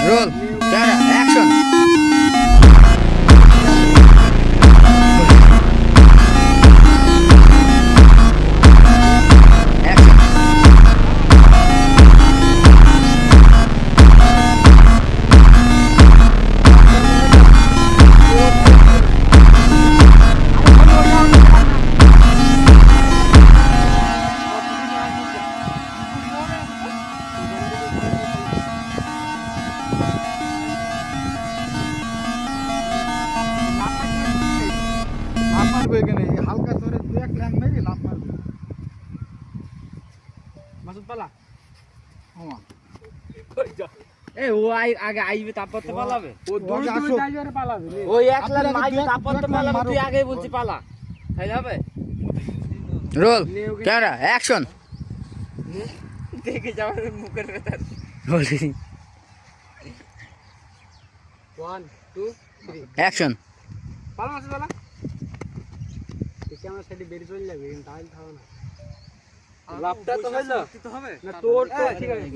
Roll, camera, action. হালকা তোরে দু এক ল্যাং মেরে লাফ মারবে মাসুদ পালা ওমা এ ও আগে আইবে তারপর তো পালাবে ও দৌড় দৌড় আসো। টাইগারে পালাবে ওই একলা মাইবে তারপর তো পালাবে তুই আগে বলছি পালা তাই হবে Roll, camera, action. দেখে যাওয়ার মুখের ভেতর Rolling, 1 2 3 action. পালা মাসুদ পালা ক্যামেরা সাইডে বেরিয়ে চলে যাবে কিন্তু তাহলে থাকো না লাভটা তো হইলো না তোর তো ঠিক আছে